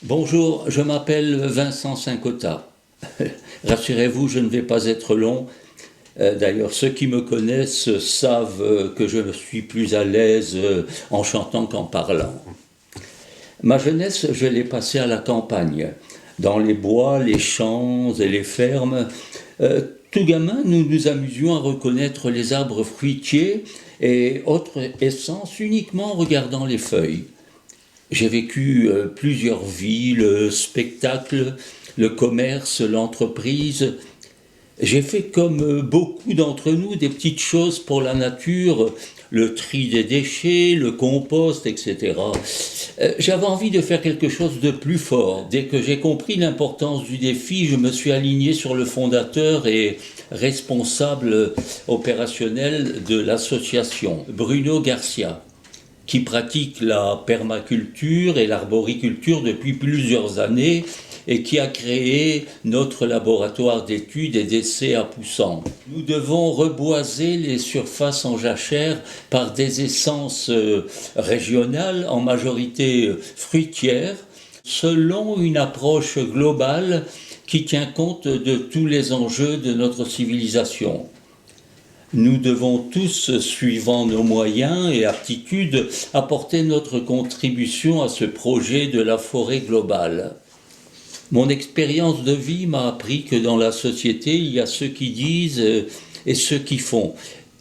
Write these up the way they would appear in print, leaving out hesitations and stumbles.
Bonjour, je m'appelle Vincent Cincotta. Rassurez-vous, je ne vais pas être long. D'ailleurs, ceux qui me connaissent savent que je suis plus à l'aise en chantant qu'en parlant. Ma jeunesse, je l'ai passée à la campagne, dans les bois, les champs et les fermes. Tout gamin, nous nous amusions à reconnaître les arbres fruitiers et autres essences uniquement en regardant les feuilles. J'ai vécu plusieurs vies, le spectacle, le commerce, l'entreprise. J'ai fait comme beaucoup d'entre nous des petites choses pour la nature, le tri des déchets, le compost, etc. J'avais envie de faire quelque chose de plus fort. Dès que j'ai compris l'importance du défi, je me suis aligné sur le fondateur et responsable opérationnel de l'association, Bruno Garcia, qui pratique la permaculture et l'arboriculture depuis plusieurs années et qui a créé notre laboratoire d'études et d'essais à Poussan. Nous devons reboiser les surfaces en jachère par des essences régionales, en majorité fruitières, selon une approche globale qui tient compte de tous les enjeux de notre civilisation. Nous devons tous, suivant nos moyens et aptitudes, apporter notre contribution à ce projet de la forêt globale. Mon expérience de vie m'a appris que dans la société, il y a ceux qui disent et ceux qui font.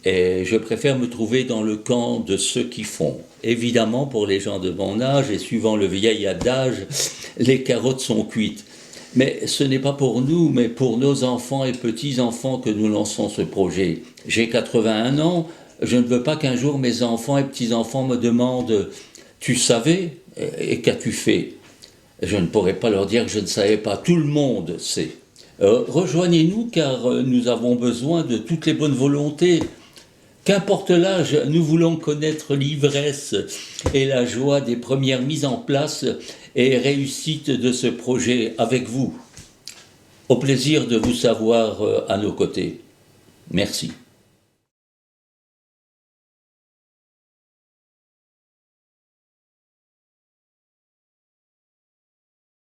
Et je préfère me trouver dans le camp de ceux qui font. Évidemment, pour les gens de mon âge et suivant le vieil adage, les carottes sont cuites. Mais ce n'est pas pour nous, mais pour nos enfants et petits-enfants que nous lançons ce projet. J'ai 81 ans, je ne veux pas qu'un jour mes enfants et petits-enfants me demandent « Tu savais et qu'as-tu fait ?» Je ne pourrais pas leur dire que je ne savais pas, tout le monde sait. Rejoignez-nous car nous avons besoin de toutes les bonnes volontés. Qu'importe l'âge, nous voulons connaître l'ivresse et la joie des premières mises en place et réussite de ce projet avec vous. Au plaisir de vous savoir à nos côtés. Merci.